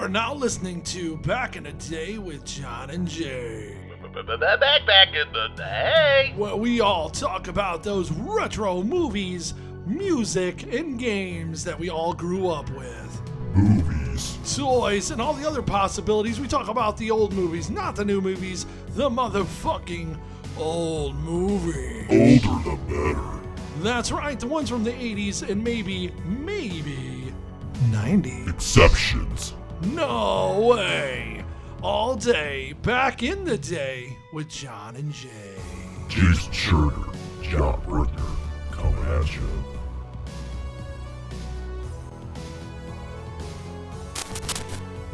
are now listening to Back in the Day with John and Jay. Back in the day. Where we all talk about those retro movies, music, and games that we all grew up with. Movies. Toys and all the other possibilities. We talk about the old movies, not the new movies. The motherfucking old movie. Older the better. That's right, the ones from the 80s and maybe 90s. Exceptions. No way. All day, back in the day with John and Jay. Jason Schurter, John Bruckner, coming at you.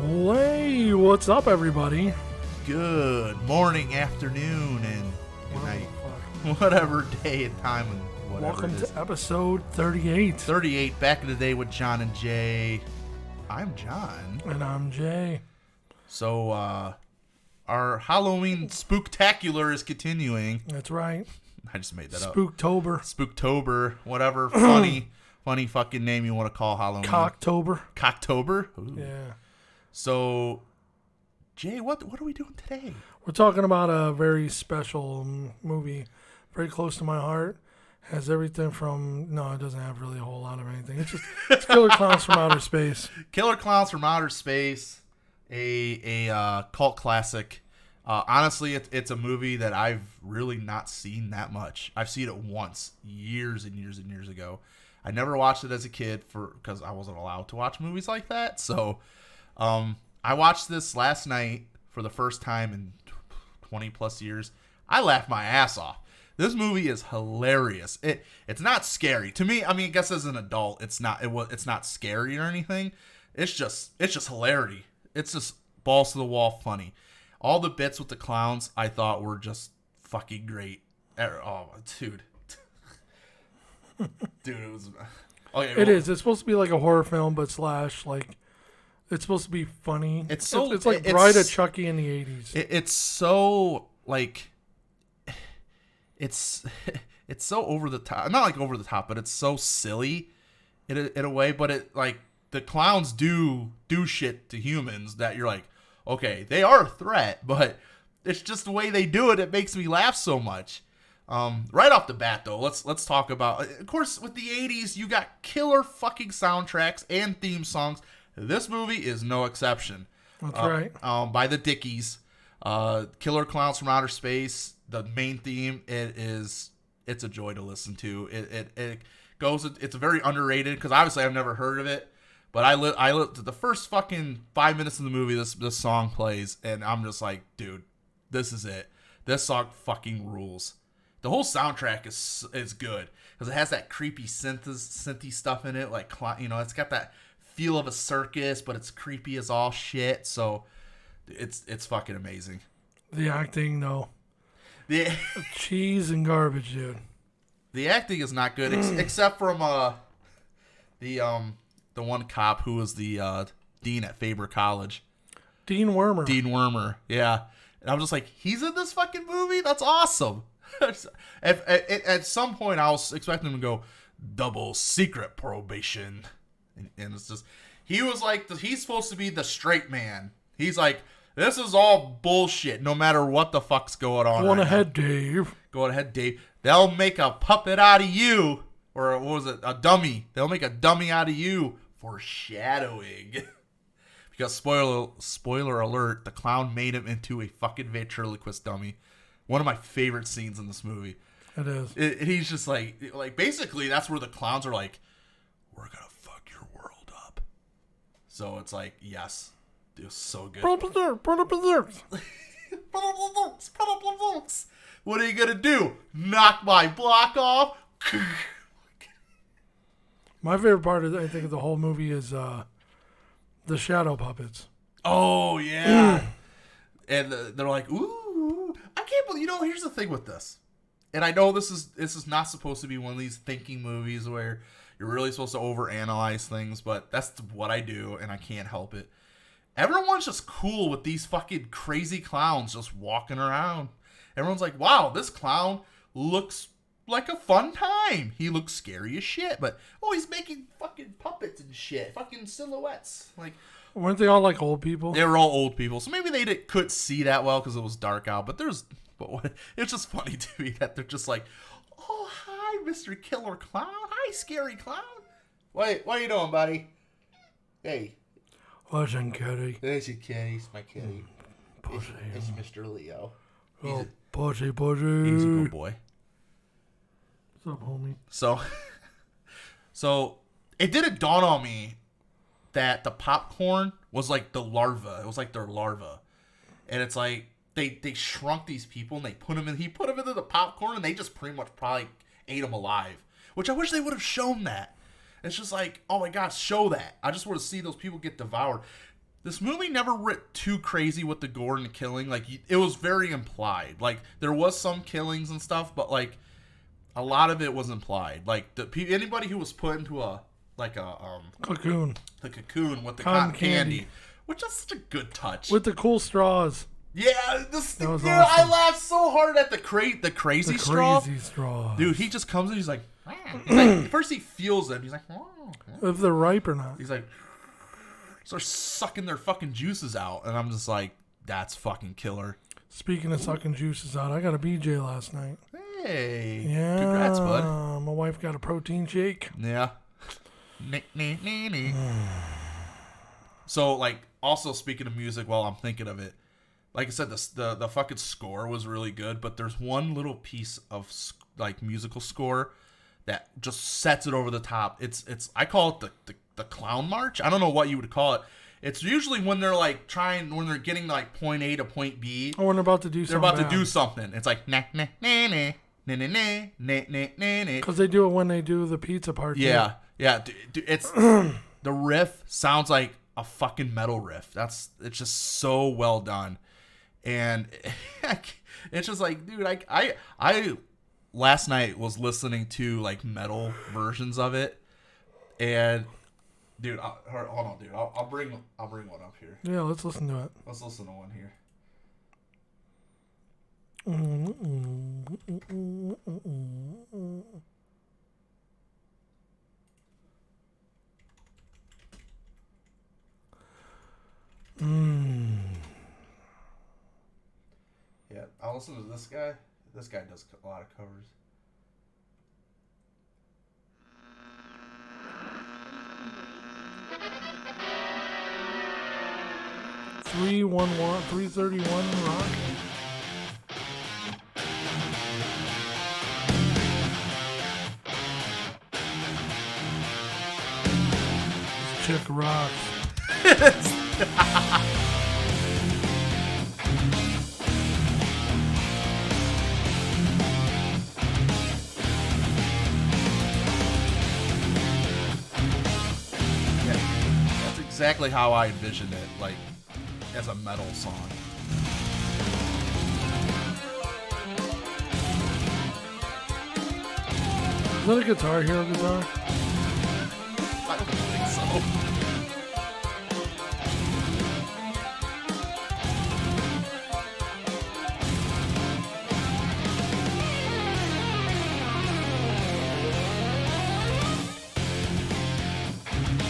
Hey, what's up, everybody? Good morning, afternoon, and good night. Whatever day and time and whatever. Welcome it is. to episode 38. 38, back in the day with John and Jay. I'm John. And I'm Jay. So, our Halloween spooktacular is continuing. That's right. I just made that up. Spooktober. Whatever funny fucking name you want to call Halloween. Cocktober? Ooh. Yeah. So, Jay, what are we doing today? We're talking about a very special movie, very close to my heart. Has everything from, no, it doesn't have really a whole lot of anything. It's Killer Klowns from Outer Space. Killer Klowns from Outer Space, a cult classic. Honestly, it's a movie that I've really not seen that much. I've seen it once, years and years and years ago. I never watched it as a kid because I wasn't allowed to watch movies like that. So, I watched this last night for the first time in 20 plus years. I laughed my ass off. This movie is hilarious. It's not scary to me. I mean, I guess as an adult, it's not scary or anything. It's just hilarity. It's just balls to the wall funny. All the bits with the clowns I thought were just fucking great. Oh, dude, it was. Okay, It is. It's supposed to be like a horror film, but slash like. It's supposed to be funny. It's like Bride of Chucky in the 80s. It's so like it's so over the top. Not like over the top, but it's so silly in a way. But it like the clowns do shit to humans that you're like, okay, they are a threat, but it's just the way they do it. It makes me laugh so much. Right off the bat, though, let's talk about. Of course, with the 80s, you got killer fucking soundtracks and theme songs. This movie is no exception. That's right. By the Dickies, Killer Klowns from Outer Space. The main theme, it's a joy to listen to. It goes. It's very underrated because obviously I've never heard of it. But I lived the first fucking 5 minutes of the movie. This song plays, and I'm just like, dude, this is it. This song fucking rules. The whole soundtrack is good because it has that creepy synthy stuff in it. Like, it's got that feel of a circus, but it's creepy as all shit. So it's fucking amazing. The acting, though. The cheese and garbage, dude. The acting is not good, except from the one cop who was the dean at Faber College. Dean Wormer. Yeah. And I'm just like, he's in this fucking movie? That's awesome. At some point, I was expecting him to go, double secret probation. And it's just, he was like, he's supposed to be the straight man. He's like, this is all bullshit, no matter what the fuck's going on. Go on ahead, Dave. They'll make a puppet out of you. Or what was it? A dummy. They'll make a dummy out of you. Foreshadowing. Because spoiler alert, the clown made him into a fucking ventriloquist dummy. One of my favorite scenes in this movie. It is. He's just like basically that's where the clowns are like, we're gonna fuck your world up. So it's like, yes, it was so good. What are you gonna do? Knock my block off? My favorite part of I think of the whole movie is the shadow puppets. Oh yeah, and they're like, ooh, I can't believe. Here's the thing with this, and I know this is not supposed to be one of these thinking movies where you're really supposed to overanalyze things, but that's what I do, and I can't help it. Everyone's just cool with these fucking crazy clowns just walking around. Everyone's like, wow, this clown looks like a fun time. He looks scary as shit, but he's making fucking puppets and shit, fucking silhouettes. Like, Weren't they all like old people? They were all old people, so maybe they couldn't see that well because it was dark out. But it's just funny to me that they're just like, "Oh, hi, Mr. Killer Clown. Hi, Scary Clown. What are you doing, buddy? Hey, Watching kitty. there's your kitty. It's my kitty. Pussy. It's Mr. Leo. Oh, pussy. He's a good boy. What's up, homie? So it didn't dawn on me that the popcorn was like the larva. It was like their larva. And it's like they shrunk these people and he put them into the popcorn and they just pretty much probably ate them alive. Which I wish they would have shown that. It's just like, oh my gosh, show that. I just want to see those people get devoured. This movie never went too crazy with the gore and the killing. Like, it was very implied. Like, there was some killings and stuff, but like a lot of it was implied. Like anybody who was put into Cocoon. the cocoon with the cotton candy, which is such a good touch. With the cool straws. Yeah, That was awesome. I awesome. laughed so hard at the crazy straw. Crazy straws. Dude, he just comes and he's like, first he feels them. He's like, oh. If they're ripe or not. He's like, starts sucking their fucking juices out, and I'm just like, that's fucking killer. Speaking of sucking juices out, I got a BJ last night. Hey, Yeah. congrats, bud. My wife got a protein shake. Yeah. So, like, also speaking of music, while I'm thinking of it, like I said, the fucking score was really good, but there's one little piece of like musical score that just sets it over the top. It's I call it the clown march. I don't know what you would call it. It's usually when they're like when they're getting like point A to point B. Oh, when they're about to do something. They're about to do something. It's like na na na na na na na na na na. Because they do it when they do the pizza party. Yeah, yeah. Dude, it's the riff sounds like a fucking metal riff. It's just so well done, and it's just like, dude, I last night was listening to like metal versions of it, and dude, hold on, dude, I'll bring one up here. Yeah, let's listen to it. Let's listen to one here. Yeah, I'll listen to this guy. This guy does a lot of covers. $331 rock. This chick rocks. That's exactly how I envisioned it, like as a metal song. Is that a Guitar Hero guitar? I don't think so.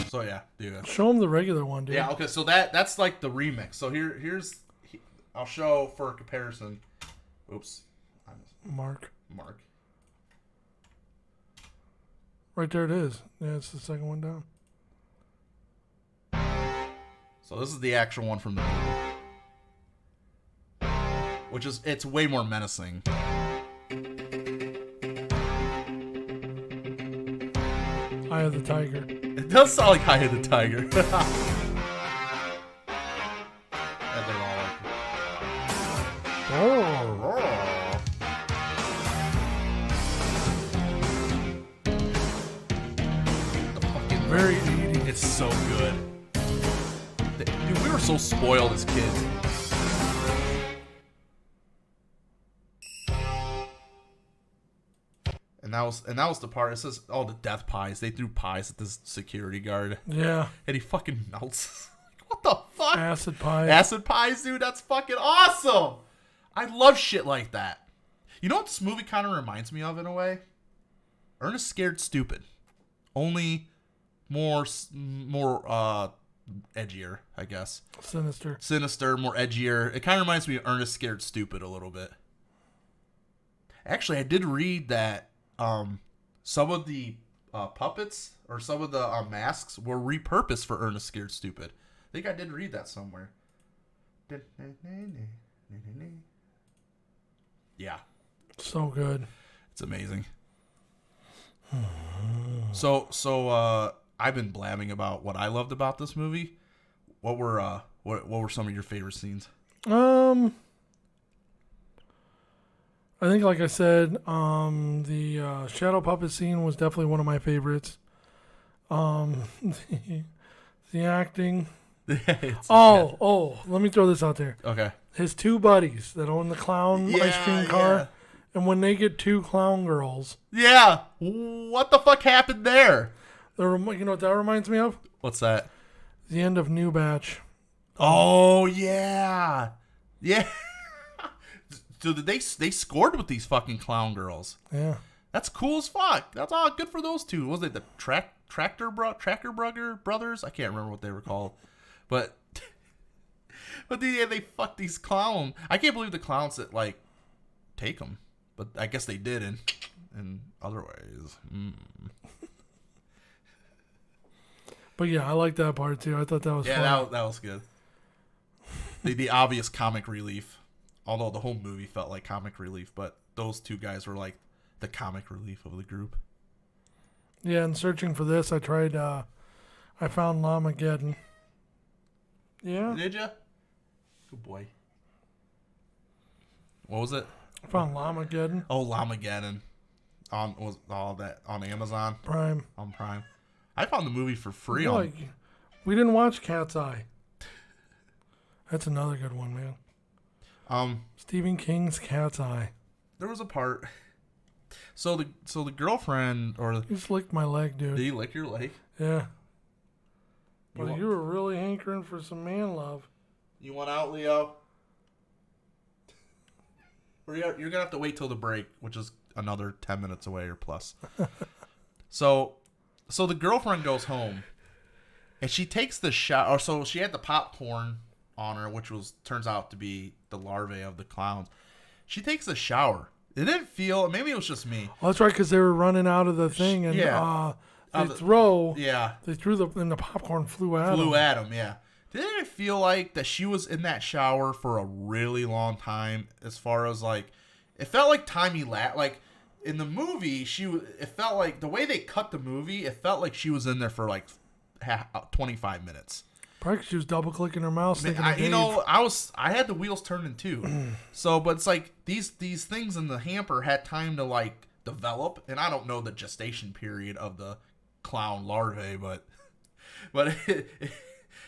So yeah, dude. Show him the regular one, dude. Yeah, okay, so that's like the remix. So here's I'll show for comparison. Oops. Mark. Right there it is. Yeah, it's the second one down. So this is the actual one from the movie. Which is, it's way more menacing. Eye of the Tiger. It does sound like Eye of the Tiger. And they're all like, Oh. Very 80s. it's so good. Dude, we were so spoiled as kids. And that was the part. It says, "Oh, the death pies." They threw pies at this security guard, Yeah. and he fucking melts. What the fuck? Acid pie. Acid pies, dude. That's fucking awesome. I love shit like that. You know what this movie kind of reminds me of in a way? Ernest Scared Stupid. Only more edgier, I guess. Sinister, more edgier. It kind of reminds me of Ernest Scared Stupid a little bit. Actually, I did read that some of the puppets or some of the masks were repurposed for Ernest Scared Stupid. I think I did read that somewhere. Yeah. So good. It's amazing. So I've been blabbing about what I loved about this movie. What were some of your favorite scenes? I think, like I said, the shadow puppet scene was definitely one of my favorites. The acting. Let me throw this out there. Okay. His two buddies that own the clown ice cream car, yeah. and when they get two clown girls. Yeah. What the fuck happened there? You know what that reminds me of? What's that? The end of New Batch. Oh, yeah. Yeah. So they scored with these fucking clown girls. Yeah. That's cool as fuck. That's all good for those two. Was it the Tracker brothers? I can't remember what they were called. But they fucked these clowns. I can't believe the clowns that like take them. But I guess they did in other ways. But yeah, I like that part too. I thought that was fun. Yeah, that was good. The obvious comic relief. Although the whole movie felt like comic relief, but those two guys were like the comic relief of the group. Yeah, and searching for this, I found Lamageddon. Yeah. Did ya? Good boy. What was it? I found Lamageddon. Oh, Lamageddon. Was all that on Amazon? Prime. On Prime. I found the movie for free we didn't watch Cat's Eye. That's another good one, man. Stephen King's Cat's Eye. There was a part. So the girlfriend You just licked my leg, dude. Did he lick your leg? Yeah. But you were really hankering for some man love. You want out, Leo? Or you're gonna have to wait till the break, which is another 10 minutes away or plus. So the girlfriend goes home, and she takes the shower. So she had the popcorn on her, which turns out to be the larvae of the clowns. She takes a shower. It didn't feel. Maybe it was just me. Oh, that's right, because they were running out of the thing, and they threw and the popcorn flew at them. Yeah. Didn't it feel like that she was in that shower for a really long time? As far as like, it felt like time elapsed. Like in the movie, it felt like the way they cut the movie. It felt like she was in there for like 25 minutes. Probably 'cause she was double clicking her mouse. I had the wheels turning too. So, but it's like these things in the hamper had time to like develop, and I don't know the gestation period of the clown larvae, but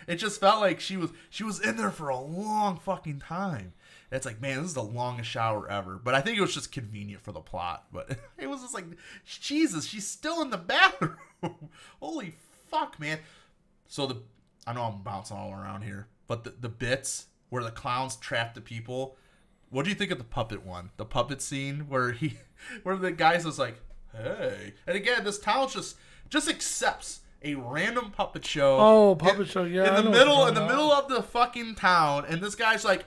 it just felt like she was in there for a long fucking time. And it's like, man, this is the longest shower ever. But I think it was just convenient for the plot. But it was just like, Jesus, she's still in the bathroom. Holy fuck, man. So I know I'm bouncing all around here, but the bits where the clowns trap the people. What do you think of the puppet one? The puppet scene where the guy's just like, hey, and again, this town just accepts a random puppet show. Oh, puppet show, yeah. In the middle of the fucking town, and this guy's like,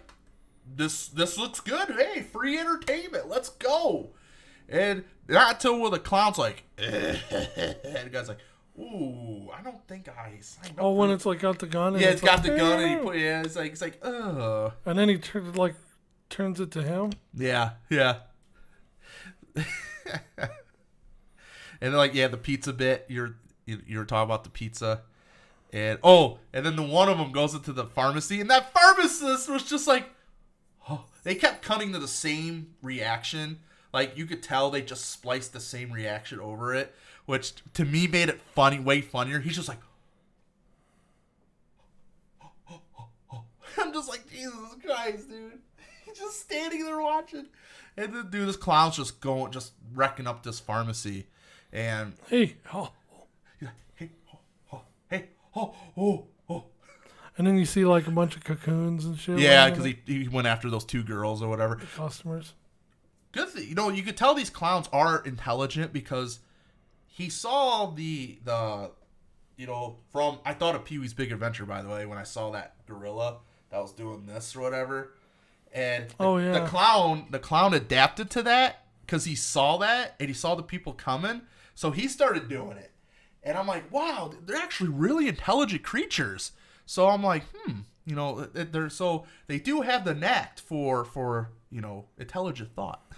this looks good. Hey, free entertainment. Let's go. And not until the clown's like, and the guy's like, ooh, I don't think I signed up. Oh, when it's like got the gun. Yeah, it's got the gun, and it's like, ugh. And then he turns it to him. Yeah. And like, yeah, the pizza bit. You're talking about the pizza, and then the one of them goes into the pharmacy, and that pharmacist was just like, oh, they kept cutting to the same reaction. Like you could tell they just spliced the same reaction over it, which to me made it funny, way funnier. He's just like, I'm just like, Jesus Christ, dude. He's just standing there watching, and then this clown's just wrecking up this pharmacy, and hey. And then you see like a bunch of cocoons and shit. Yeah, because he went after those two girls or whatever. The customers. Good thing, you could tell these clowns are intelligent because he saw the I thought of Pee-wee's Big Adventure, by the way, when I saw that gorilla that was doing this or whatever. And the clown adapted to that because he saw that and he saw the people coming. So he started doing it. And I'm like, wow, they're actually really intelligent creatures. So I'm like, they do have the knack for intelligent thought.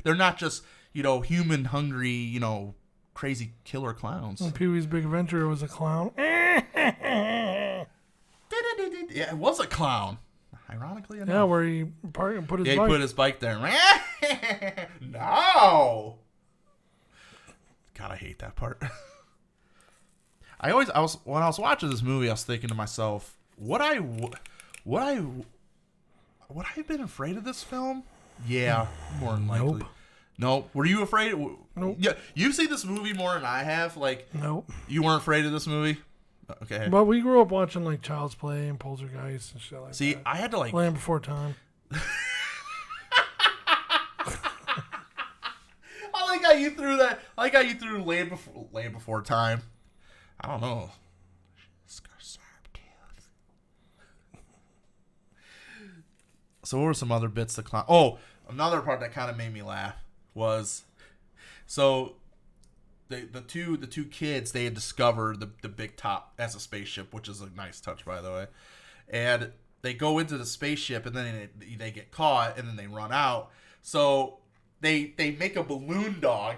They're not just, human hungry, crazy killer clowns. And Pee-wee's Big Adventure was a clown. Yeah, it was a clown. Ironically enough. Yeah, where he put his bike. Yeah, he put his bike there. No. God, I hate that part. When I was watching this movie, I was thinking to myself, would I have been afraid of this film? Yeah, more than likely. Nope. Nope. Were you afraid? Nope. Yeah, you've seen this movie more than I have. Like, nope. You weren't afraid of this movie? Okay. But we grew up watching like Child's Play and Poltergeist and shit like that. See, I had to like Land Before Time. I like how you threw that. I like how you threw Land Before Time. I don't know. So what were some other bits to clown? Oh, another part that kind of made me laugh was, so the two kids, they had discovered the big top as a spaceship, which is a nice touch, by the way. And they go into the spaceship and then they get caught and then they run out. So they make a balloon dog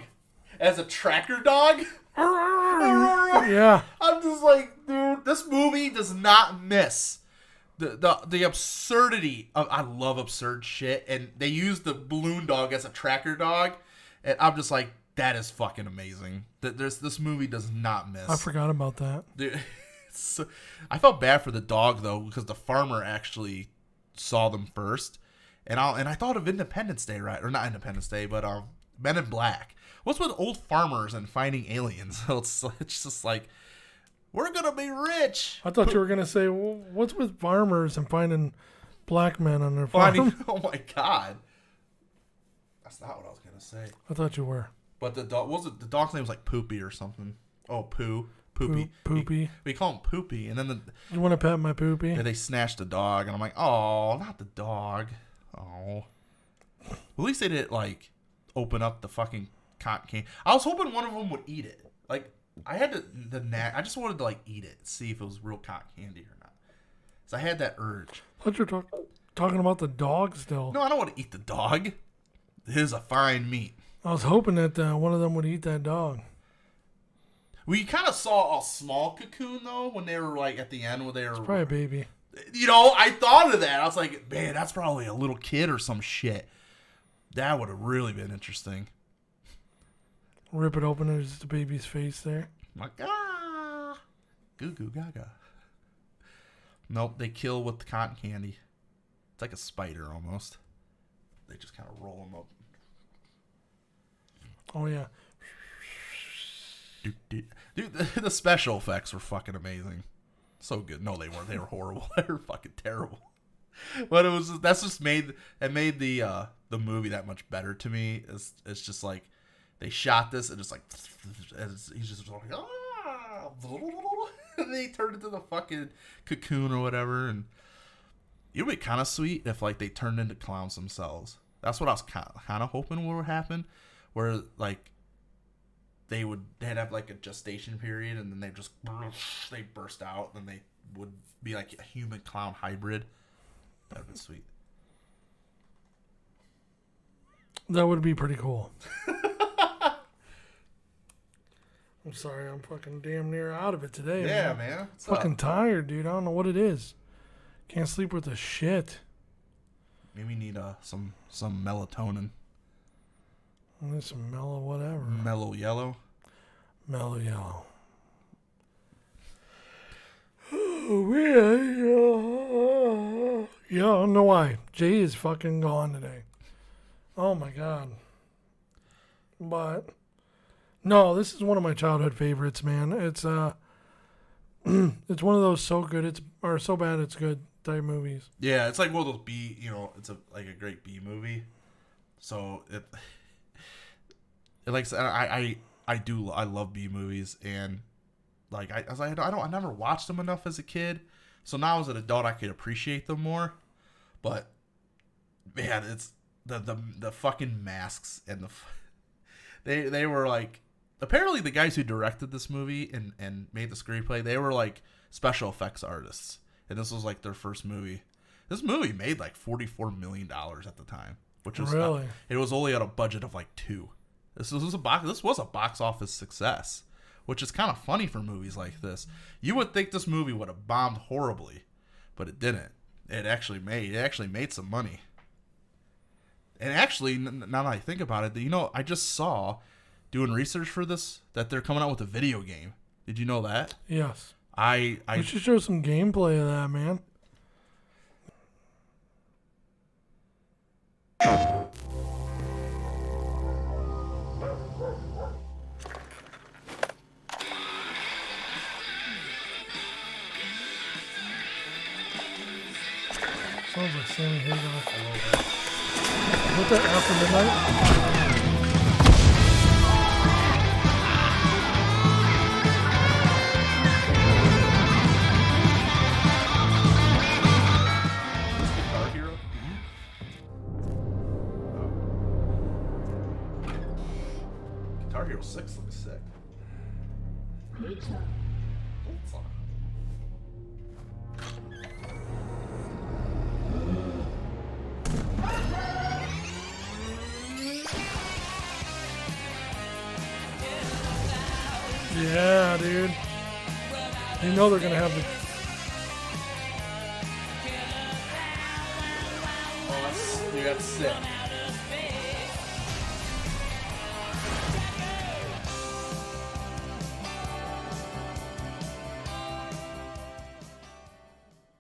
as a tracker dog. Yeah. I'm just like, dude, this movie does not miss the absurdity of. I love absurd shit, and they use the balloon dog as a tracker dog, and I'm just like, that is fucking amazing. This movie does not miss. I forgot about that. Dude, I felt bad for the dog though, because the farmer actually saw them first, and I thought of Independence Day, right? Or not Independence Day, but Men in Black. What's with old farmers and finding aliens? It's just like, we're gonna be rich. I thought you were gonna say, well, what's with farmers and finding black men on their farm? Oh my god, that's not what I was gonna say. I thought you were. But the dog, the dog's name was like Poopy or something. Oh, Poopy. Poopy. We call him Poopy, and then You want to pet my Poopy? yeah, they snatched the dog, and I'm like, oh, not the dog. Oh, at least they didn't like open up the fucking cotton candy. I was hoping one of them would eat it. Like, I had the knack. I just wanted to like eat it, see if it was real cotton candy or not. So I had that urge. I thought you were talking about the dog still. No, I don't want to eat the dog. It is a fine meat. I was hoping that one of them would eat that dog. We kind of saw a small cocoon though when they were like at the end where they were. It's probably a baby. I thought of that. I was like, man, that's probably a little kid or some shit. That would have really been interesting. Rip it open, there's the baby's face there. Like, goo goo gaga. Nope, they kill with the cotton candy. It's like a spider almost. They just kind of roll them up. Oh yeah. Dude, the special effects were fucking amazing. So good. No, they weren't. They were horrible. They were fucking terrible. But it made the movie that much better to me. It's just like they shot this and just like he's just like and they turned into the fucking cocoon or whatever, and it would be kind of sweet if like they turned into clowns themselves. That's what I was kind of hoping would happen, where like they'd have like a gestation period and then they burst out and they would be like a human clown hybrid. That'd be sweet. That would be pretty cool. I'm sorry, I'm fucking damn near out of it today. Yeah, man. Fucking tired, dude. I don't know what it is. Can't sleep with the shit. Maybe need some melatonin. There's some mellow whatever. Mellow yellow. Mellow yellow. Oh, man. Yeah, I don't know why. Jay is fucking gone today. Oh, my God. But, no, this is one of my childhood favorites, man. It's it's one of those so bad it's good type movies. Yeah, it's like one of those B, it's like a great B movie. So it like I love B movies, and like I was like, I never watched them enough as a kid. So now as an adult, I could appreciate them more. But man, it's the fucking masks and they were like, apparently the guys who directed this movie and made the screenplay, they were like special effects artists, and this was like their first movie. This movie made like $44 million at the time, which was really. It was only at a budget of like $2 million. This was a box office success, which is kind of funny for movies like this. You would think this movie would have bombed horribly, but it didn't. It actually made some money. And actually, now that I think about it, I just saw, doing research for this, that they're coming out with a video game. Did you know that? Yes. We should show some gameplay of that, man. Sounds like Sammy Hagar. Is that After Midnight? Guitar Hero? Guitar Hero 6 looks sick. Pizza. Yeah, dude. You know they're gonna have the. Oh, that's sick.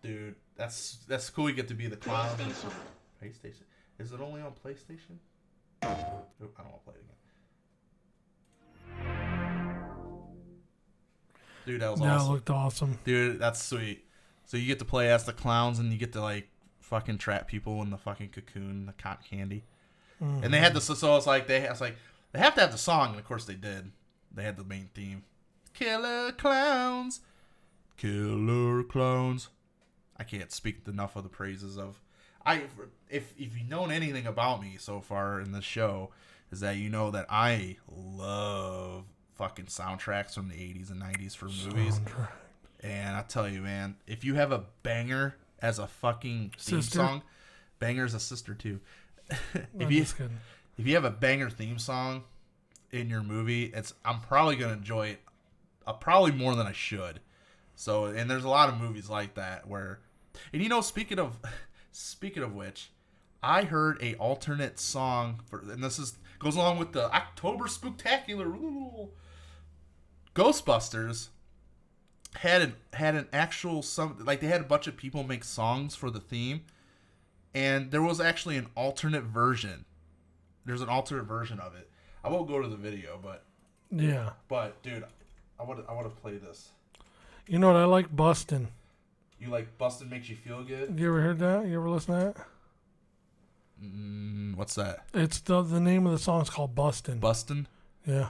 Dude, that's cool. You get to be the clown. PlayStation. Is it only on PlayStation? Oh, I don't want to play it again. Dude, that was awesome. Yeah, it looked awesome. Dude, that's sweet. So you get to play as the clowns, and you get to like fucking trap people in the fucking cocoon, the cotton candy. Mm-hmm. And they had so it's like they have to have the song, and of course they did. They had the main theme, Killer Klowns, Killer Klowns. I can't speak enough of the praises of. If you've known anything about me so far in this show, is that you know that I love fucking soundtracks from the 80s and 90s for movies. And I tell you, man, if you have a banger as a fucking theme song, banger's a sister too. If you have a banger theme song in your movie, I'm probably gonna enjoy it, probably more than I should. So, and there's a lot of movies like that where, and speaking of which, I heard a alternate song and this goes along with the October spooktacular. Ooh. Ghostbusters had an actual they had a bunch of people make songs for the theme, and there was actually an alternate version. There's an alternate version of it. I won't go to the video, but yeah. But dude, I want to play this. You know what I like? Bustin'. You like Bustin' Makes You Feel Good? You ever heard that? You ever listen to that? What's that? It's the name of the song is called Bustin'. Bustin'? Yeah.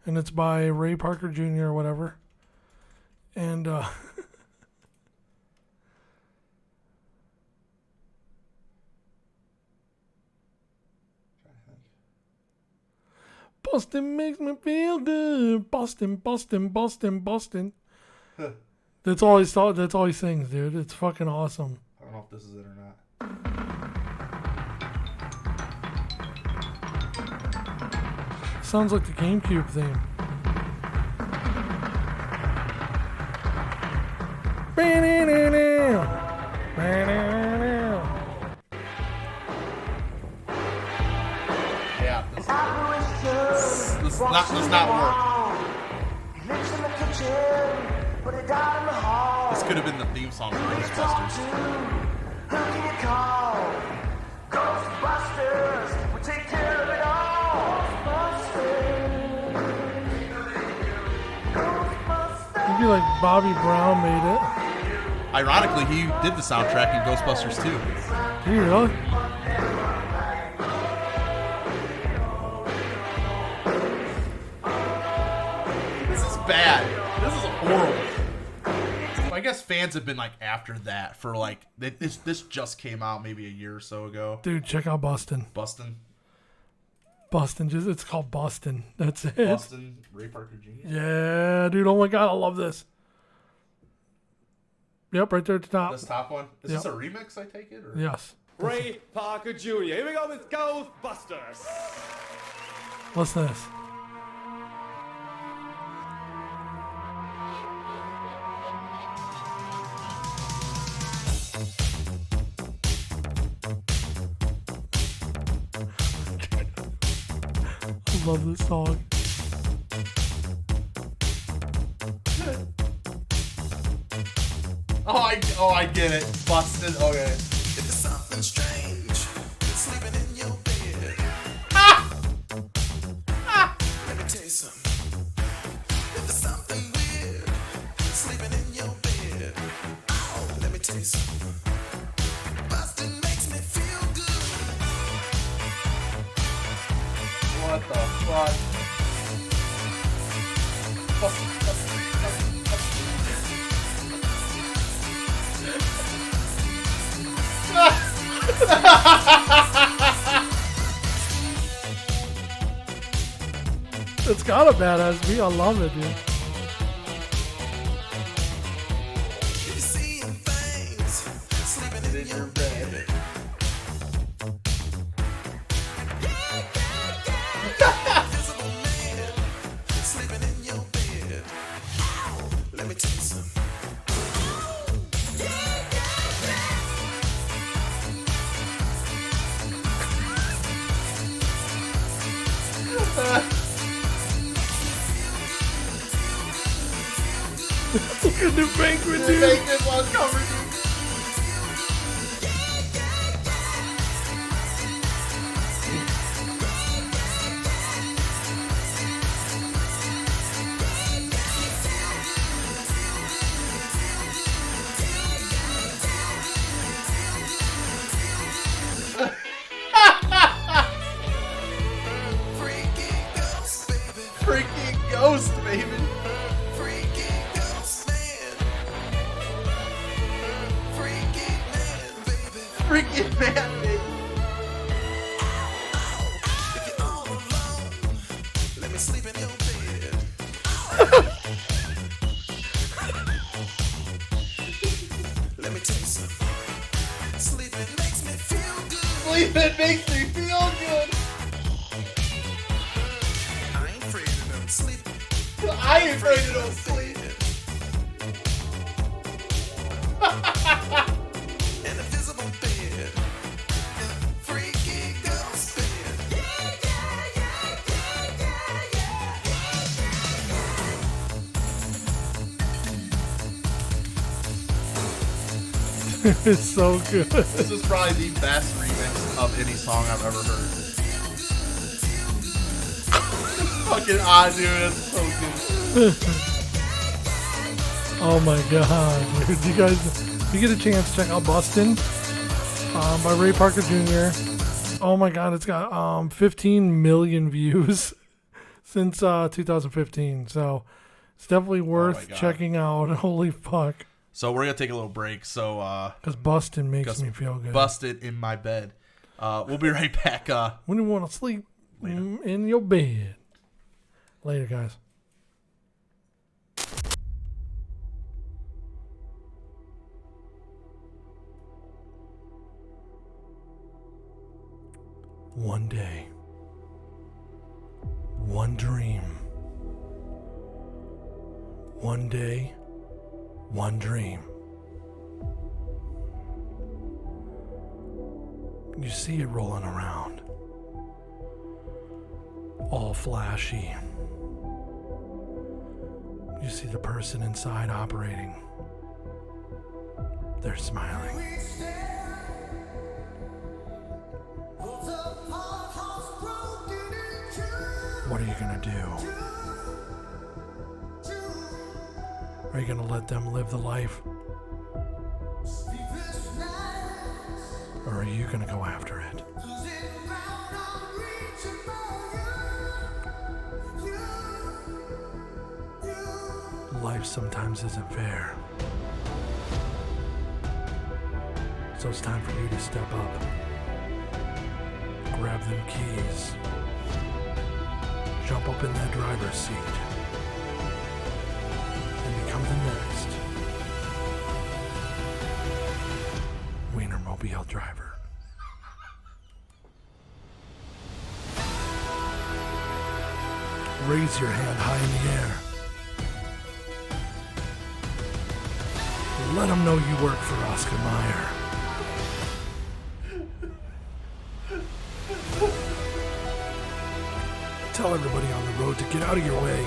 And it's by Ray Parker Jr. or whatever. And Bustin' makes me feel good. Bustin', Bustin', Bustin', Bustin'. That's all he sings, dude. It's fucking awesome. I don't know if this is it or not. Sounds like the GameCube theme. Yeah, this does not work. This could have been the theme song for Ghostbusters. Who can you call? Ghostbusters will take care of it all. It'd be like Bobby Brown made it. Ironically, he did the soundtrack in Ghostbusters 2. Did he really? This is bad. This is horrible. I guess fans have been like after that for like this just came out maybe a year or so ago. Dude, check out Bustin'. Bustin', It's called Bustin'. That's it. Bustin', Ray Parker Jr. Yeah, dude. Oh my god, I love this. Yep, right there at the top. This top one. Is Yep. this a remix? I take it. Or? Yes. Ray Parker Jr. Here we go with Ghostbusters. Listen to this. I love this song. I get it. Busted. Okay. If it's something strange, sleeping in your bed. Let me tell you something. If it's something weird, sleeping in your bed. Let me tell you something. Bustin' makes me feel good. What the fuck? It's got a badass beat. I love it, dude. If you're seeing things, sleeping in your bed. Invisible man, sleeping in your bed. Let me tell you something. Look at the banquet, dude. Make this one cover. Freaky ghost, baby. Freaking ghost, baby. Freaky ghost man. Freaky man, baby. Freaking man, baby. If you're all alone, let me sleep in your bed. Let me tell you something. Sleeping makes me feel good. Sleeping makes me feel good. I ain't afraid of no sleep. I ain't afraid of no sleep. An invisible bed. Freaky ghost bed. It's so good. This is probably the best remix of any song I've ever heard. Fucking odd, dude. It's so good. Oh my god, dude. You guys, if you get a chance, check out Bustin' by Ray Parker Jr. Oh my god, it's got 15 million views since 2015. So it's definitely worth God. checking out. Holy fuck. So we're gonna take a little break. So Because Bustin' makes me feel good. busted in my bed. We'll be right back. When you want to sleep in your bed. Later, guys. One day, one dream. One day, one dream. You see it rolling around, all flashy. You see the person inside operating. They're smiling. What are you gonna do? Are you gonna let them live the life? Or are you gonna go after it? life sometimes isn't fair. So it's time for you to step up. Grab them keys. Jump up in that driver's seat. And become the next Wienermobile driver. Raise your hand high in the air. Let them know you work for Oscar Mayer. Tell everybody on the road to get out of your way.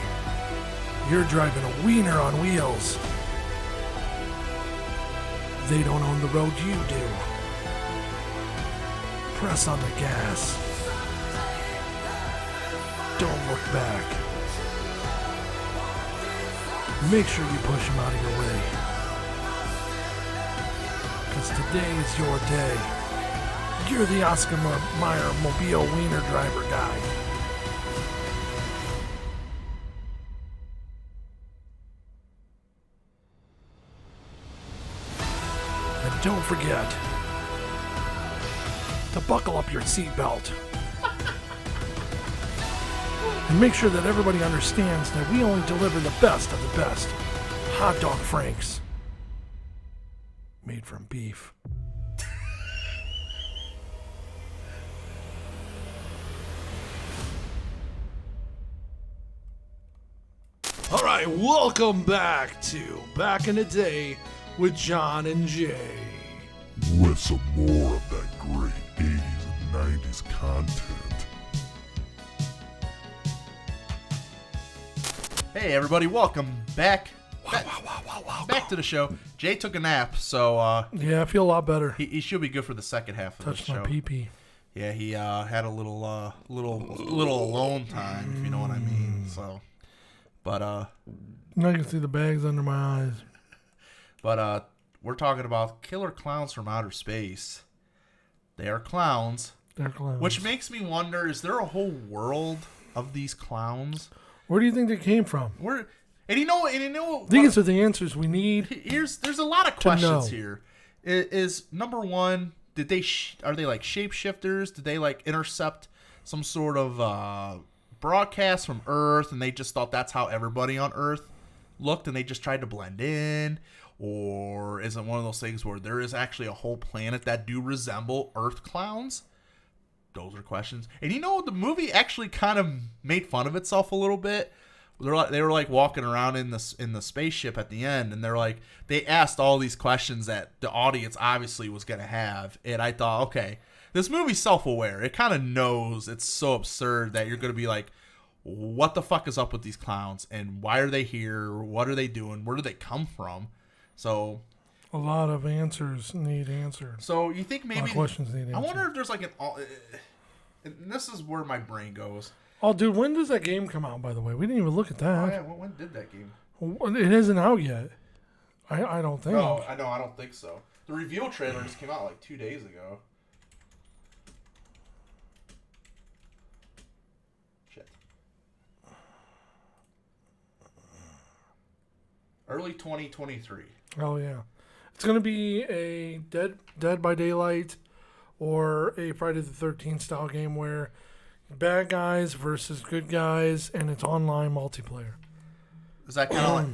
You're driving a wiener on wheels. They don't own the road, you do. Press on the gas. Don't look back. Make sure you push them out of your way. Because today is your day. You're the Oscar Mayer Mobile Wiener driver guy. And don't forget to buckle up your seatbelt. And make sure that everybody understands that we only deliver the best of the best. Hot dog franks. Made from beef. All right, welcome back to Back in the Day with John and Jay. With some more of that great 80s and 90s content. Hey everybody, welcome back. Back to the show. Jay took a nap, so Yeah, I feel a lot better. he should be good for the second half of Touched the my show. pee-pee. Yeah, he had a little alone time, if you know what I mean. So, but I can see the bags under my eyes. we're talking about Killer Klowns from Outer Space. They are clowns, They're clowns. which makes me wonder: is there a whole world of these clowns? Where do you think they came from? You know, These are the answers we need. there's a lot of questions know. here. Is number one, did they are they like shapeshifters? Did they like intercept some sort of broadcast from Earth, and they just thought that's how everybody on Earth looked, and they just tried to blend in? Or is it one of those things where there is actually a whole planet that do resemble Earth clowns? Those are questions. And you know, the movie actually kind of made fun of itself a little bit. They were like walking around in the spaceship at the end, and they asked all these questions that the audience obviously was gonna have. And I thought, okay, this movie's self-aware. It kind of knows it's so absurd that you're gonna be like, what the fuck is up with these clowns, and why are they here? What are they doing? Where do they come from? So A lot of answers need answered. So you think A maybe lot of questions need answered. I wonder if there's like and this is where my brain goes. Oh, dude, when does that game come out, by the way? We didn't even look at that. Oh yeah, when did that game? It isn't out yet. I don't think. No, I don't think so. The reveal trailer just came out like 2 days ago. Shit. Early 2023. Oh, yeah. It's going to be a Dead by Daylight or a Friday the 13th style game where bad guys versus good guys, and it's online multiplayer. Is that kind of like,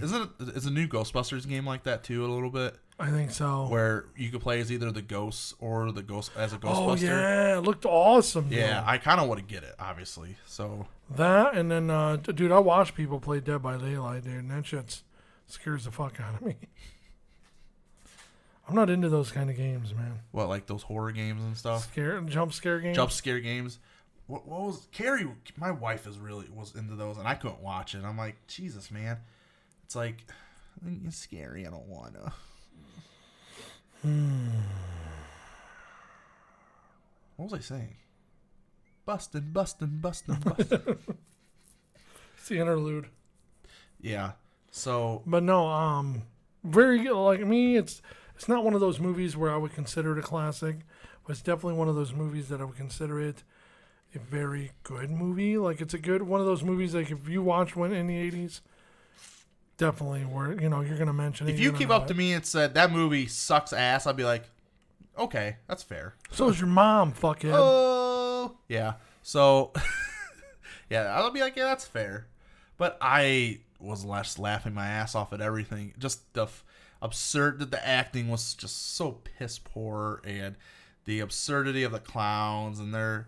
is a new Ghostbusters game like that too, a little bit? I think so. Where you could play as either the ghosts or the ghost as a Ghostbuster. Oh, yeah. It looked awesome. Yeah, dude. I kind of want to get it, obviously. So That, and then, dude, I watch people play Dead by Daylight, dude, and that shit scares the fuck out of me. I'm not into those kind of games, man. what, like those horror games and stuff? Jump scare games? Jump scare games. What was Carrie? My wife was into those, and I couldn't watch it. I'm like, Jesus, man, it's like it's scary. I don't wanna. What was I saying? Bustin'. It's the interlude. Yeah. So But no, very like me. It's not one of those movies where I would consider it a classic, but it's definitely one of those movies that I would consider it a very good movie. Like it's a good one of those movies. Like if you watched one in the '80s, definitely where you're gonna mention it. If you came up to me and said that movie sucks ass, I'd be like, okay, that's fair. So is your mom, fuckhead. Oh, yeah. So, yeah, I'll be like, yeah, that's fair. But I was less laughing my ass off at everything. Just the absurd that the acting was just so piss poor, and the absurdity of the clowns and their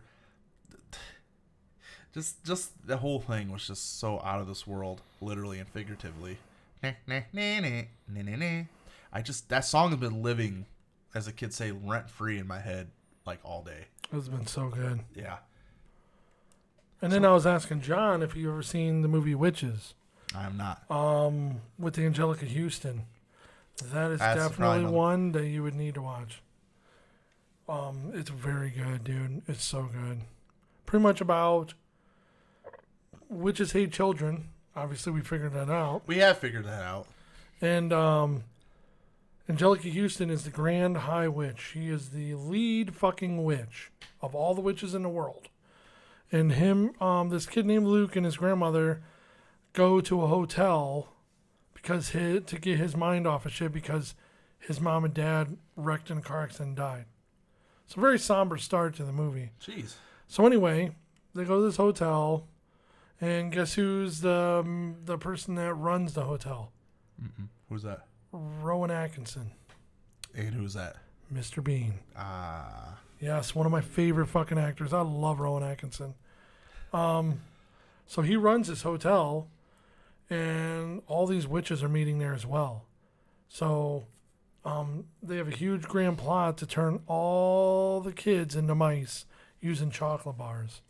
just the whole thing was just so out of this world, literally and figuratively. That song has been living, as the kids say, rent free in my head like all day. It's been so good. Yeah. And then I was asking John if you ever seen the movie Witches. I am not. With the Angelica Houston. That is That's definitely probably another- one that you would need to watch. It's very good, dude. It's so good. Pretty much about witches hate children. Obviously, we figured that out. We have figured that out. And Angelica Houston is the Grand High Witch. She is the lead fucking witch of all the witches in the world. And this kid named Luke and his grandmother go to a hotel to get his mind off of shit because his mom and dad wrecked in a car accident and died. It's a very somber start to the movie. Jeez. So anyway, they go to this hotel, and guess who's the person that runs the hotel? Who's that? Rowan Atkinson, And who's that? Mr. Bean. Ah. Yes, one of my favorite fucking actors. I love Rowan Atkinson. So he runs this hotel, and all these witches are meeting there as well. So they have a huge grand plot to turn all the kids into mice using chocolate bars.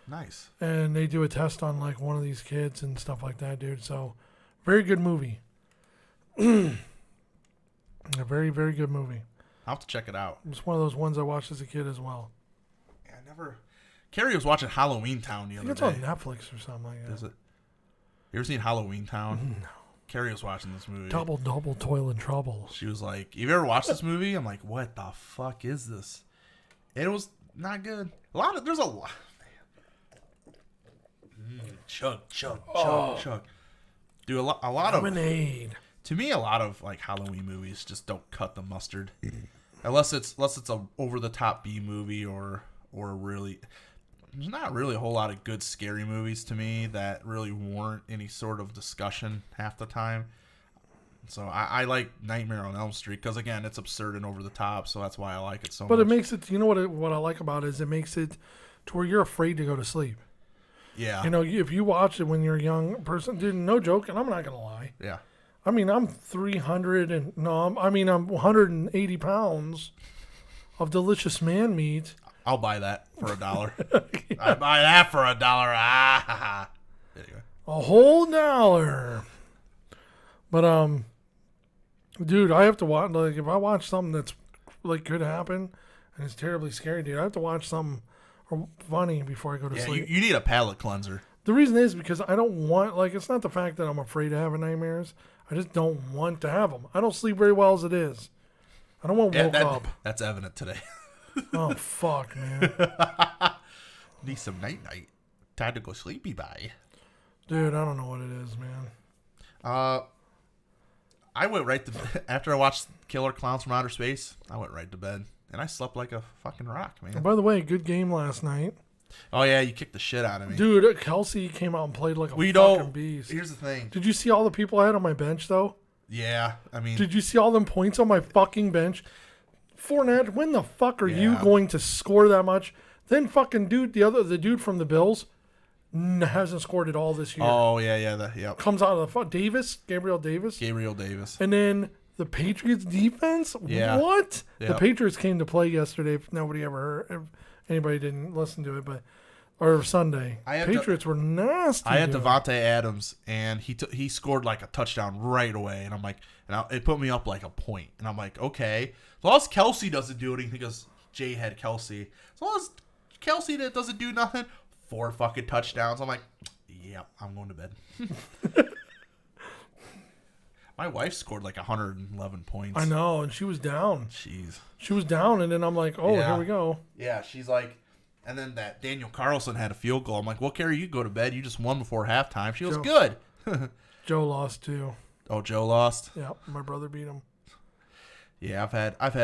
Nice. And they do a test on like one of these kids and stuff like that, dude. So very good movie. A very, very good movie. I'll have to check it out. It's one of those ones I watched as a kid as well. Yeah, I never. Carrie was watching Halloween Town the I other think it's day. on Netflix or something like that. Is it? You ever seen Halloween Town? No. Carrie was watching this movie. Double toil and trouble. She was like, "You ever watched this movie?" I'm like, "What the fuck is this?" And it was not good. There's a lot. Chug. Dude, a lot of. Lemonade. To me, a lot of like Halloween movies just don't cut the mustard, unless it's a over the top B movie or really. There's not really a whole lot of good scary movies to me that really warrant any sort of discussion half the time. So I like Nightmare on Elm Street because again it's absurd and over the top, so that's why I like it so much. But it makes it. You know what I like about it is it makes it to where you're afraid to go to sleep. Yeah. You know, if you watch it when you're a young person, dude, no joke, and I'm not gonna lie. Yeah. I mean, I'm 180 pounds of delicious man meat. I'll buy that for $1. I buy that for $1. Ah. Anyway. A whole $1. But dude, I have to watch. Like, if I watch something that's like could happen and it's terribly scary, dude, I have to watch something funny before I go to Yeah, sleep. you need a palate cleanser. The reason is because I don't want, like, it's not the fact that I'm afraid of having nightmares. I just don't want to have them. I don't sleep very well as it is. I don't want to woke up. That's evident today. Oh, fuck, man. Need some night. Time to go sleepy bye. Dude, I don't know what it is, man. I went right to after I watched Killer Klowns from Outer Space. I went right to bed and I slept like a fucking rock, man. And by the way, good game last night. Oh yeah, you kicked the shit out of me, Dude, Kelsey came out and played like a fucking beast. Here's the thing. Did you see all the people I had on my bench, though? Yeah, I mean, Did you see all them points on my fucking bench? Fournette, when the fuck are you Yeah. going to score that much? Then fucking dude, the dude from the Bills hasn't scored at all this year. oh yeah, yep. Comes out of the fuck. Gabriel Davis. Gabriel Davis. And then the Patriots defense? Yeah. What? Yep. The Patriots came to play yesterday. If nobody ever heard. If anybody didn't listen to it, or Sunday. Patriots were nasty. I had dude. Devontae Adams, and he scored like a touchdown right away, and I'm like, it put me up like a point, and I'm like, okay, as long as Kelsey doesn't do anything, because Jay had Kelsey, as long as Kelsey that doesn't do nothing, 4 fucking touchdowns. I'm like, yep, I'm going to bed. My wife scored like 111 points. I know, and she was down. Jeez. She was down, and then I'm like, oh, Yeah. here we go. Yeah, she's like, and then that Daniel Carlson had a field goal. I'm like, well, Carrie, you go to bed. You just won before halftime. She goes, Joe. good. Joe lost too. Oh, Joe lost. Yeah, my brother beat him. Yeah, I've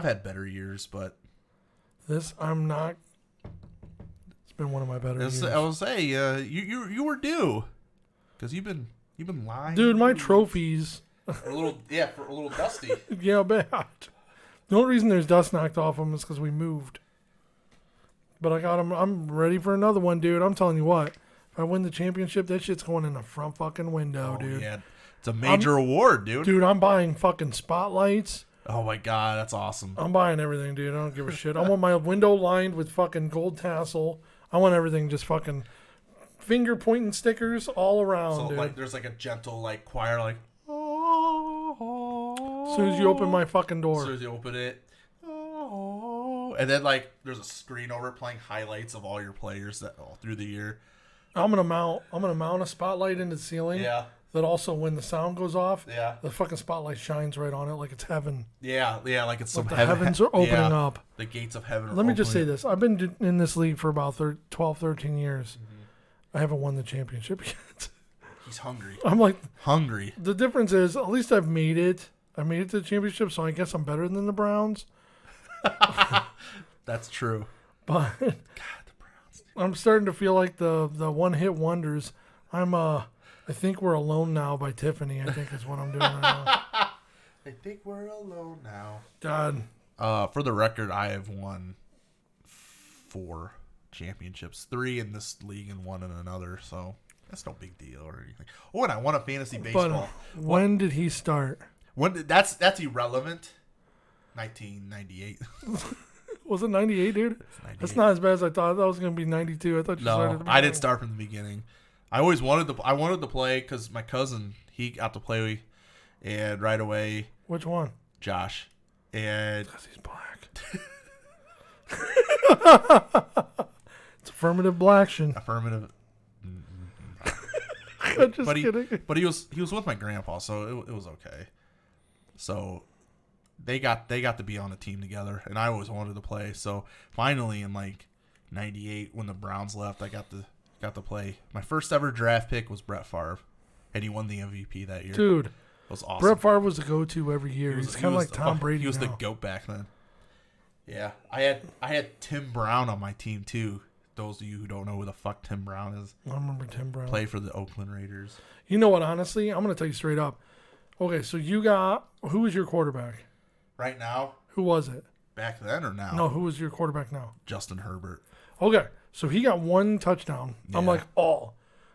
had better years, but This I'm not. It's been one of my better years. I will say, you were due, because you've been lying. Dude, my trophies. For a little dusty. Yeah, bad. The only reason there's dust knocked off them is because we moved. But I got them. I'm ready for another one, dude. I'm telling you what. If I win the championship, that shit's going in the front fucking window, Oh, dude. yeah. It's a major award, dude. Dude, I'm buying fucking spotlights. Oh my god, that's awesome. I'm buying everything, dude. I don't give a shit. I want my window lined with fucking gold tassel. I want everything just fucking finger pointing stickers all around, So dude. like, there's like a gentle like choir, like. As soon as you open my fucking door. As soon as you open it. And then like there's a screen over playing highlights of all your players that all through the year. I'm gonna mount a spotlight into the ceiling. Yeah. That also, when the sound goes off, Yeah. the fucking spotlight shines right on it like it's heaven. Yeah, like it's some the heavens are opening up. The gates of heaven are Let me just say opening. this. I've been in this league for about 12, 13 years. Mm-hmm. I haven't won the championship yet. He's hungry. I'm like, Hungry. the difference is, at least I've made it. I made it to the championship, so I guess I'm better than the Browns. That's true. But God, the Browns. I'm starting to feel like the one-hit wonders. I think We're Alone Now by Tiffany, I think is what I'm doing right now. I think we're alone now. God. For the record, I have won 4 championships, 3 in this league and 1 in another, so that's no big deal or anything. Oh, and I won a fantasy baseball. But when did he start? That's irrelevant. 1998. Was it 98, dude? 98. That's not as bad as I thought. I thought it was going to be 92. I thought you started No, at the I didn't beginning. start from the beginning. I always wanted to play because my cousin, he got to play, and right away, Which one? Josh, and Because he's black. It's affirmative blaction. affirmative. I'm just kidding. But he was with my grandpa, so it was okay. So they got to be on a team together, and I always wanted to play. So finally, in like '98, when the Browns left, I got to play. My first ever draft pick was Brett Favre, and he won the MVP that year. Dude, It was awesome. Brett Favre was the go-to every year. He was- He's he kind of was like Tom Brady He was now. the GOAT back then. Yeah, I had Tim Brown on my team too. Those of you who don't know who the fuck Tim Brown is, I remember Tim Brown. play for the Oakland Raiders. You know what, honestly? I'm going to tell you straight up. Okay, so who was your quarterback? Right now, Who was it? back then or now? No, who was your quarterback now? Justin Herbert. Okay, so he got 1 touchdown. I'm Yeah. like,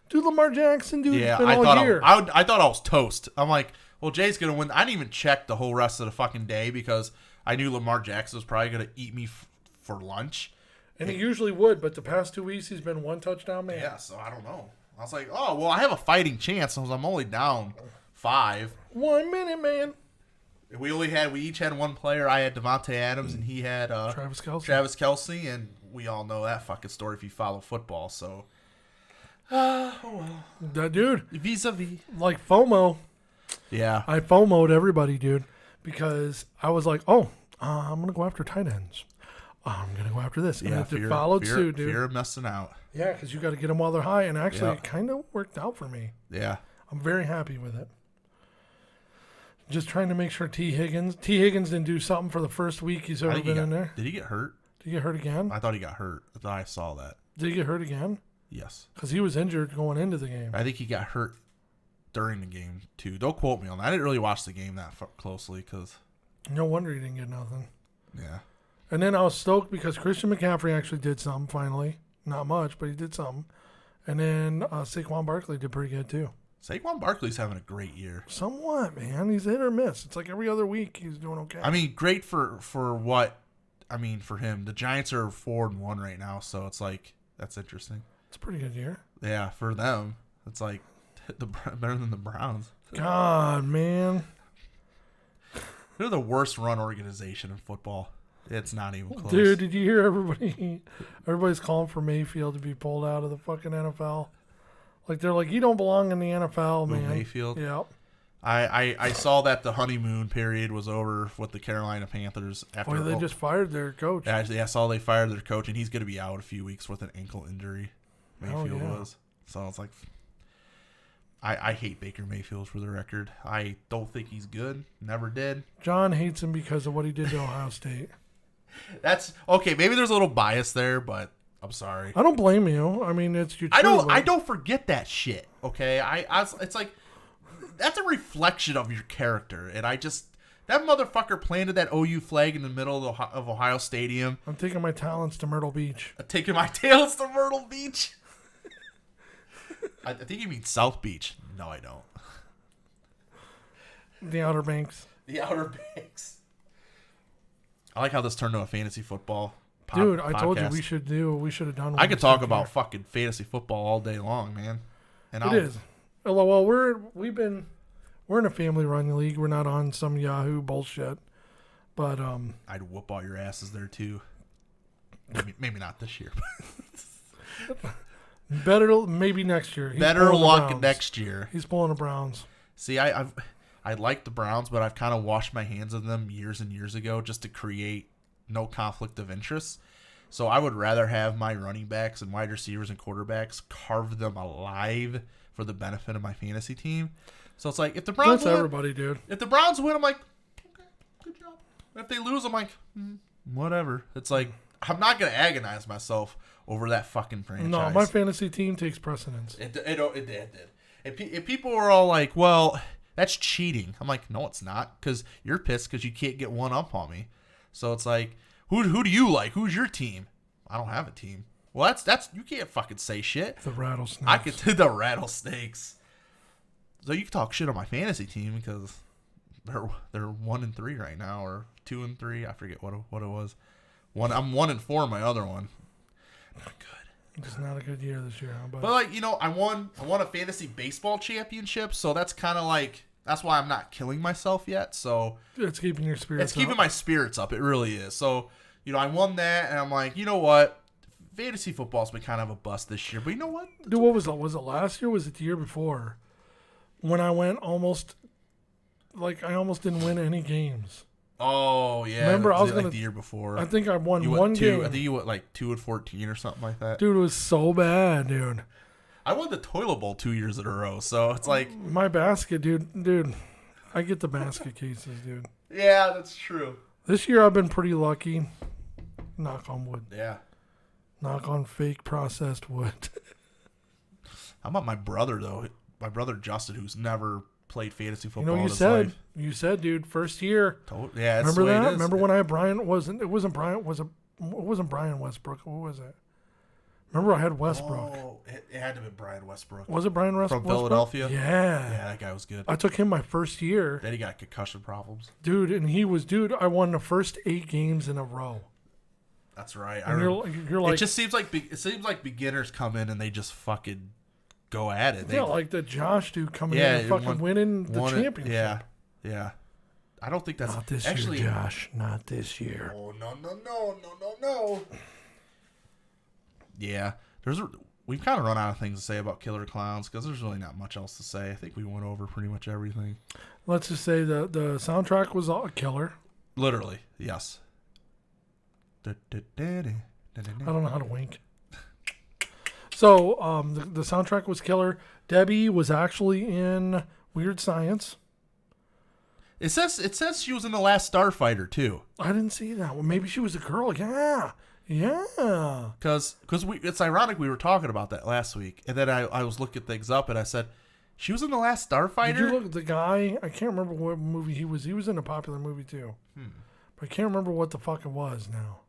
dude, Lamar Jackson, dude, Yeah, it's been I all thought year. I thought I was toast. I'm like, well, Jay's gonna win. I didn't even check the whole rest of the fucking day because I knew Lamar Jackson was probably gonna eat me for lunch. And he usually would, but the past 2 weeks he's been 1 touchdown man. Yeah, so I don't know. I was like, oh well, I have a fighting chance since I'm only down 5. 1 minute, man. We each had 1 player. I had Devontae Adams and he had Travis Kelce. Travis Kelce, and we all know that fucking story if you follow football. So, That dude, vis-a-vis. like FOMO. Yeah. I FOMO'd everybody, dude, because I was like, I'm going to go after tight ends. I'm going to go after this. And Yeah, it followed suit, dude. Fear of messing out. Yeah, because you got to get them while they're high. And actually, Yeah. it kind of worked out for me. Yeah. I'm very happy with it. Just trying to make sure T. Higgins didn't do something for the first week he's I ever think he been in got- there. Did he get hurt? Did he get hurt again? I thought he got hurt. I thought I saw that. Did he get hurt again? Yes. Because he was injured going into the game. I think he got hurt during the game, too. Don't quote me on that. I didn't really watch the game that closely because, No wonder he didn't get nothing. yeah. And then I was stoked because Christian McCaffrey actually did something finally. Not much, but he did something. And then Saquon Barkley did pretty good too. Saquon Barkley's having a great year. Somewhat, man. He's hit or miss. It's like every other week he's doing okay. I mean, great for what? I mean, for him. The Giants are 4-1 right now, so it's like, that's interesting. It's a pretty good year. Yeah, for them, it's like better than the Browns. God, man. They're the worst run organization in football. It's not even close. Dude, did you hear everybody's calling for Mayfield to be pulled out of the fucking NFL? Like, they're like, you don't belong in the NFL, Who, man. Mayfield? Yeah. I saw that the honeymoon period was over with the Carolina Panthers after Boy, they just fired their coach. Yeah, I saw they fired their coach, and he's going to be out a few weeks with an ankle injury. Mayfield yeah. was. So it's like, I hate Baker Mayfield for the record. I don't think he's good. Never did. John hates him because of what he did to Ohio State. That's okay. Maybe there's a little bias there, but I'm sorry. I don't blame you. I mean, it's your. I don't forget that shit. Okay, it's like that's a reflection of your character, and that motherfucker planted that OU flag in the middle of Ohio Stadium. I'm taking my talents to Myrtle Beach. I'm taking my tails to Myrtle Beach. I think you mean South Beach. No, I don't. The Outer Banks. The Outer Banks. I like how this turned to a fantasy football Dude, I told you podcast. we should have done one. I could talk about fucking fantasy football all day long, man. And It is. Well, we're in a family run league. We're not on some Yahoo bullshit. But I'd whoop all your asses there too. Maybe not this year. better maybe next year. He's Better pulling the luck Browns. next year. He's pulling the Browns. See, I like the Browns, but I've kind of washed my hands of them years and years ago just to create no conflict of interest. So I would rather have my running backs and wide receivers and quarterbacks carve them alive for the benefit of my fantasy team. So it's like if the Browns That's everybody, dude. If the Browns win, I'm like, okay, good job. If they lose, I'm like, whatever. It's like I'm not gonna agonize myself over that fucking franchise. No, my fantasy team takes precedence. It did. If people were all like, well, that's cheating. I'm like, no, it's not, because you're pissed because you can't get one up on me. So it's like, who do you like? Who's your team? I don't have a team. Well, that's you can't fucking say shit. The rattlesnakes. I could do the rattlesnakes. So you can talk shit on my fantasy team because they're 1-3 right now, or 2-3. I forget what it was. I'm 1-4 in my other one. Not good. It's not a good year this year, huh? But like, I won a fantasy baseball championship, so that's kind of like that's why I'm not killing myself yet. So it's keeping your spirits. It's keeping my spirits up. It really is. So I won that, and I'm like, you know what? Fantasy football's been kind of a bust this year, but you know what? Dude, what was it? Was it last year? Or was it the year before? When I went I almost didn't win any games. Oh yeah, Remember, I was like gonna, the year before. I think I won one game. I think you went like 2-14 or something like that. Dude, it was so bad, dude. I won the toilet bowl 2 years in a row, so it's like my basket, dude. I get the basket cases, dude. Yeah, that's true. This year I've been pretty lucky. Knock on wood. Yeah. Knock on fake processed wood. How about my brother though? My brother Justin, who's never played fantasy football in his you life. said, dude, first year. Yeah, that's remember the way that? it is. Remember when I had Brian? It wasn't Brian Westbrook. What was it? Remember I had Westbrook. Oh, it had to be Brian Westbrook. Was it Brian Westbrook? From Philadelphia? Yeah. Yeah, that guy was good. I took him my first year. Then he got concussion problems. Dude, and I won the first 8 games in a row. That's right. And you're like, it just seems like beginners come in and they just fucking go at it. Yeah, like the Josh dude coming in and fucking winning the championship. Yeah. I don't think that's not this actually year, Josh. Not this year. Oh no. Yeah, we've kind of run out of things to say about Killer Klowns because there's really not much else to say. I think we went over pretty much everything. Let's just say the soundtrack was a killer. Literally, yes. I don't know how to wink. So the soundtrack was killer. Debbie was actually in Weird Science. It says she was in The Last Starfighter too. I didn't see that one. Maybe she was a girl. Yeah. Because it's ironic we were talking about that last week, and then I was looking things up, and I said she was in The Last Starfighter. Did you look at the guy? I can't remember what movie he was. He was in a popular movie too, but I can't remember what the fuck it was now.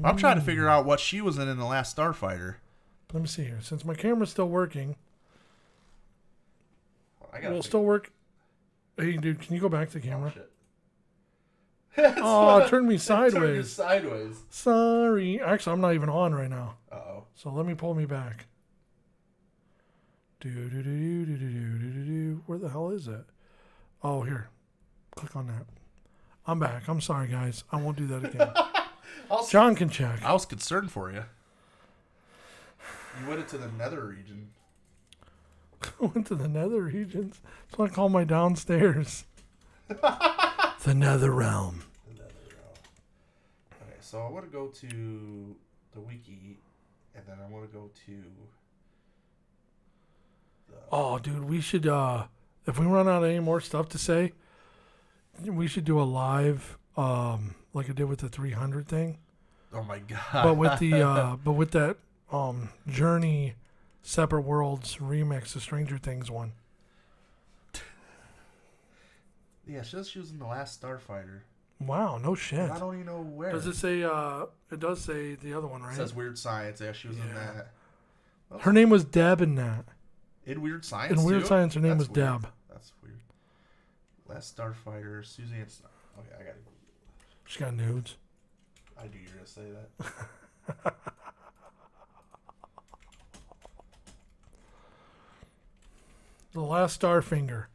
I'm trying to figure out what she was in The Last Starfighter. Let me see here. Since my camera's still working, will still work. Hey, dude, can you go back to the camera? Oh, turn me sideways. Turn you sideways. Sorry. Actually, I'm not even on right now. Uh-oh. So let me pull me back. Where the hell is it? Oh, here. Click on that. I'm back. I'm sorry, guys. I won't do that again. John can check. I was concerned for you. You went into the nether region. I went to the nether regions. That's what I call my downstairs. The nether realm. Okay, so I want to go to the wiki, and then I want to go to Oh, dude, we should, if we run out of any more stuff to say, we should do a live, like I did with the 300 thing. Oh my god! But with the, but with that, Journey, Separate Worlds remix, the Stranger Things one. Yeah, she was in The Last Starfighter. Wow, no shit. I don't even know where. Does it say, it does say the other one, right? It says Weird Science. Yeah, she was in that. Her name was Deb in that. In Weird Science, In Weird too? Science, her name That's was weird. Deb. That's weird. Last Starfighter, Suzanne. Okay, I got it. She got nudes. I knew you were gonna say that. The Last Starfinger.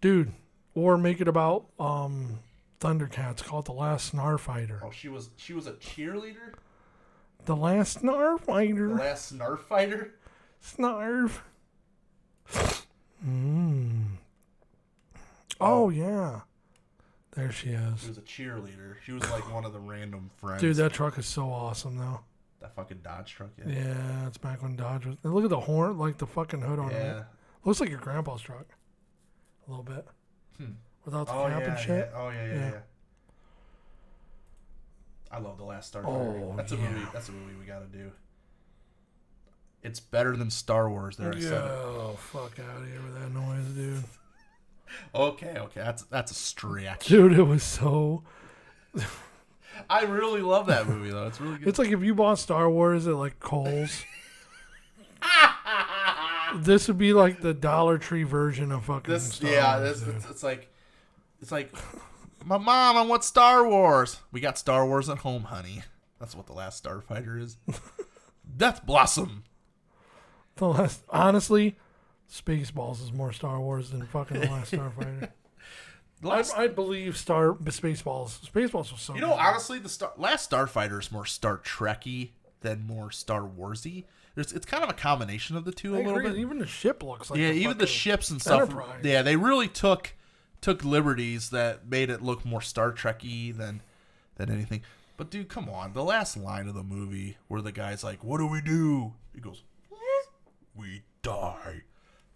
Dude, or make it about Thundercats. Call it The Last Snarfighter. Oh, she was a cheerleader. The Last Snarfighter. The Last Snarfighter. Snarf. Oh, yeah. There she She is. was a cheerleader. She was like one of the random friends. Dude, that truck is so awesome, though. that fucking Dodge truck. Yeah. Yeah, it's back when Dodge was. And look at the horn, like the fucking hood on Yeah. it. Looks like your grandpa's truck. A little bit. Without the cap and shit. Oh yeah. Yeah. I love The Last Starfighter. Oh, That's a yeah. movie. That's a movie we gotta do. It's better than Star Wars. There, I Yeah, said it. oh, fuck out of here with that noise, dude. Okay. That's a stretch. Dude, it was so. I really love that movie though. It's really good. It's like if you bought Star Wars at like Kohl's. This would be like the Dollar Tree version of fucking Star Wars. Dude. It's like, my mom, I want Star Wars. We got Star Wars at home, honey. That's what The Last Starfighter is. Death Blossom. The last, honestly, Spaceballs is more Star Wars than fucking The Last Starfighter. I believe Spaceballs. Spaceballs was so. You know, honestly, Last Starfighter is more Star Trekky than more Star Warsy. It's kind of a combination of the two a little bit. Even the ship looks like. Yeah, even the ships and stuff. Enterprise. Yeah, they really took liberties that made it look more Star Trekky than anything. But dude, come on, the last line of the movie where the guy's like, "What do we do?" He goes, "We die."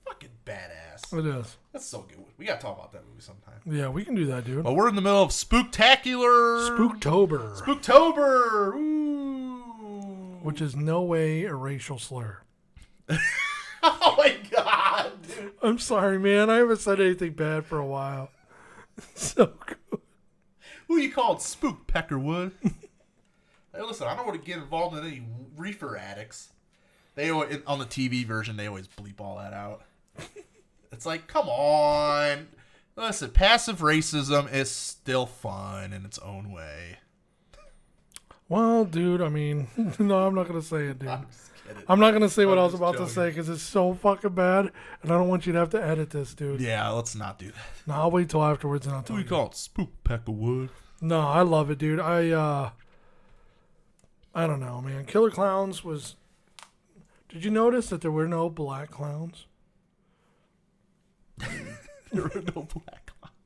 Fucking badass. It is. That's so good. We gotta talk about that movie sometime. Yeah, we can do that, dude. But we're in the middle of spooktacular. Spooktober. Ooh. Which is no way a racial slur. Oh my god, dude. I'm sorry, man. I haven't said anything bad for a while. So good. Who you called Spook Peckerwood? Hey, listen, I don't want to get involved in any reefer addicts. They always, on the TV version, they always bleep all that out. It's like, come on. Listen, passive racism is still fun in its own way. Well, dude, I mean, no, I'm not going to say it, dude. I'm just kidding. I'm not going to say what I'm I was just about to joking. say because it's so fucking bad, and I don't want you to have to edit this, dude. Yeah, let's not do that. No, I'll wait till afterwards and I'll tell Who you. you call it? Spook Peckerwood. No, I love it, dude. I don't know, man. Killer Klowns was... Did you notice that there were no black clowns? There were no black clowns.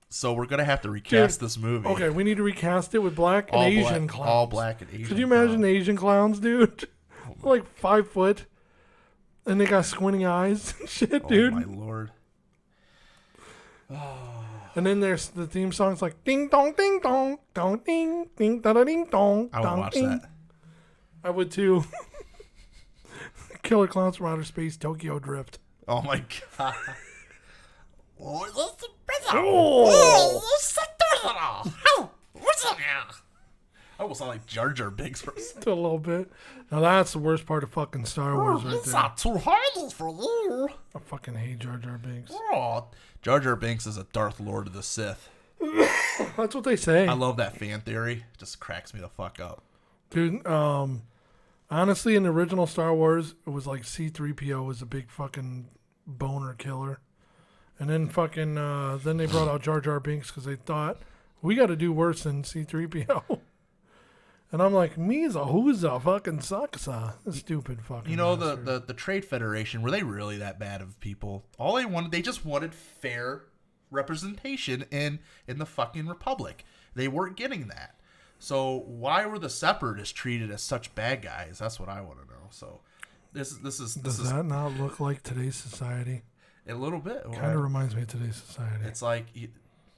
So we're gonna have to recast this movie. Okay, we need to recast it with black and Asian clowns. All black and Asian. Could you imagine clowns. Asian clowns, dude? Like 5 foot, and they got squinty eyes and shit, dude. Oh my lord. And then there's the theme song's like ding dong ding dong dong ding ding da da ding dong. I would dong, watch ding. that. I would too. Killer Klowns from Outer Space, Tokyo Drift. Oh my god. I almost sound like Jar Jar Binks for a second. A little bit. Now that's the worst part of fucking Star Wars right there. Too hard for you. I fucking hate Jar Jar Binks. Oh, Jar Jar Binks is a Darth Lord of the Sith. That's what they say. I love that fan theory. It just cracks me the fuck up. Dude, honestly, in the original Star Wars, it was like C-3PO was a big fucking boner killer. And then fucking, then they brought out Jar Jar Binks because they thought, we got to do worse than C-3PO. And I'm like, Misa, who's a fucking sucksa? Stupid fucking You know, bastard. the Trade Federation, were they really that bad of people? All they just wanted fair representation in the fucking Republic. They weren't getting that. So why were the separatists treated as such bad guys? That's what I want to know. So this Does is that not look like today's society? a little bit. Kind of reminds me of today's society. It's like,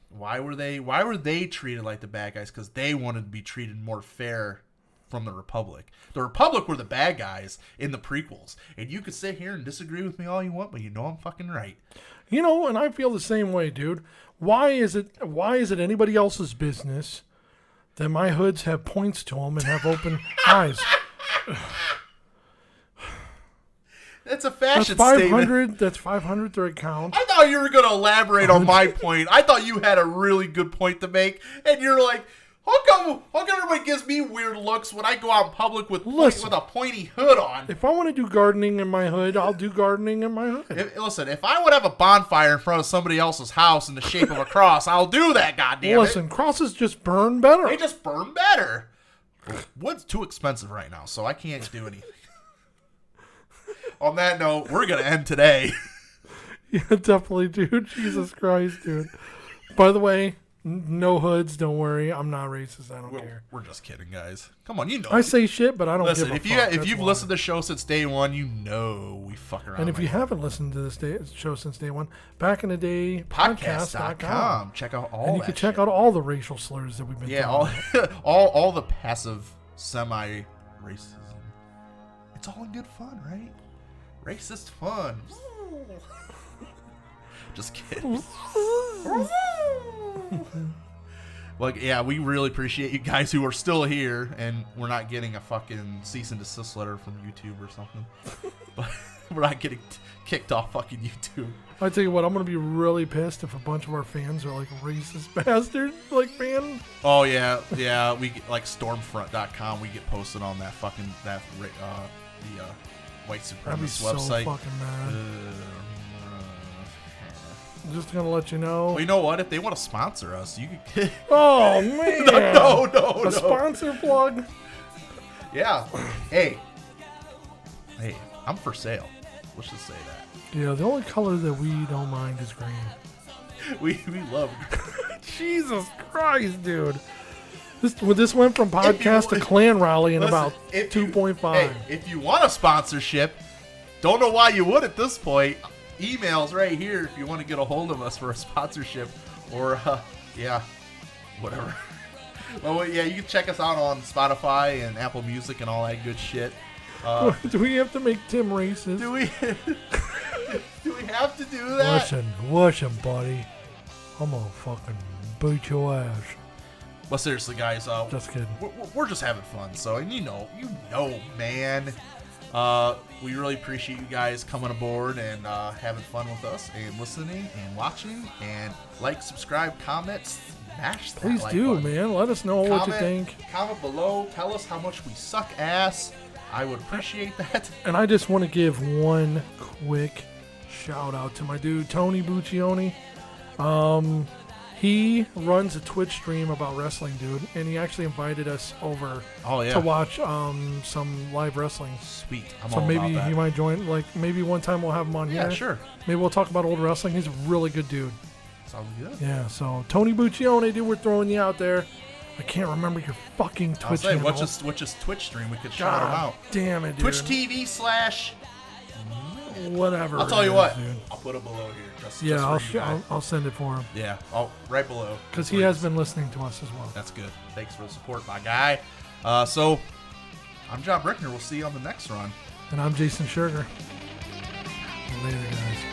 why were they treated like the bad guys? Because they wanted to be treated more fair from the Republic. The Republic were the bad guys in the prequels, and you could sit here and disagree with me all you want, but you know I'm fucking right. You know, and I feel the same way, dude. Why is it anybody else's business that my hoods have points to them and have open eyes? That's a That's fashion 500. statement. That's 500 thread count. I thought you were going to elaborate on my point. I thought you had a really good point to make, and you're like, how come everybody gives me weird looks when I go out in public with a pointy hood on? If I want to do gardening in my hood, I'll do gardening in my hood. Listen, if I would have a bonfire in front of somebody else's house in the shape of a cross, I'll do that, goddammit. Listen, crosses just burn better. They just burn better. Wood's too expensive right now, so I can't do anything. On that note, we're going to end today. Yeah, definitely, dude. Jesus Christ, dude. By the way, no hoods. Don't worry. I'm not racist. I don't care. We're just kidding, guys. Come on, you know. I say shit, but I don't Listen, give a if fuck. you've That's listened to why. the show since day one, you know we fuck around. And if like you that. haven't listened to this show since day one, back in the day, podcast.com. Check out all and you that can check shit. out all the racial slurs that we've been talking about. all the passive semi-racism. It's all in good fun, right? Racist fun. Just kidding. Well, yeah, we really appreciate you guys who are still here, and we're not getting a fucking cease and desist letter from YouTube or something. But we're not getting kicked off fucking YouTube. I tell you what, I'm gonna be really pissed if a bunch of our fans are like racist bastard fan. Oh yeah, we get, like Stormfront.com. We get posted on that fucking the white I'd be supremacist so website. fucking mad. I'm just gonna let you know. Well, you know what? If they want to sponsor us, you can. Oh man! no. A sponsor plug. Yeah. Hey, I'm for sale. Let's just say that. Yeah, the only color that we don't mind is green. We love. Jesus Christ, dude! This went from podcast to clan rally in about 2.5. Hey, if you want a sponsorship, don't know why you would at this point. Emails right here if you want to get a hold of us for a sponsorship, or whatever. Well, yeah, you can check us out on Spotify and Apple Music and all that good shit. Do we have to make Tim racist? Do we have to do that? Listen, buddy. I'm gonna fucking beat your ass. Well, seriously, guys, Just kidding. we're just having fun. So, and you know, man. We really appreciate you guys coming aboard and having fun with us and listening and watching, and subscribe, comment, smash that Please like do, button. man. Let us know what you think. Comment below. Tell us how much we suck ass. I would appreciate that. And I just want to give one quick shout out to my dude Tony Buccioni. He runs a Twitch stream about wrestling, dude, and he actually invited us over to watch some live wrestling. Sweet. I'm So all maybe about that. he might join. Maybe one time we'll have him on here. Yeah, sure. Maybe we'll talk about old wrestling. He's a really good dude. Sounds good. Yeah. So Tony Buccioni, dude, we're throwing you out there. I can't remember your fucking I'll Twitch say, handle. what's his Twitch stream? We could shout him God out. damn it, dude. Twitch TV / Whatever. I'll tell it you is, what. dude. I'll put it below here. Just Yeah, for you guys. I'll send it for him. Yeah, right below. Because he has been listening to us as well. That's good. Thanks for the support, my guy. So, I'm John Brickner. We'll see you on the next run. And I'm Jason Sugar. Later, guys.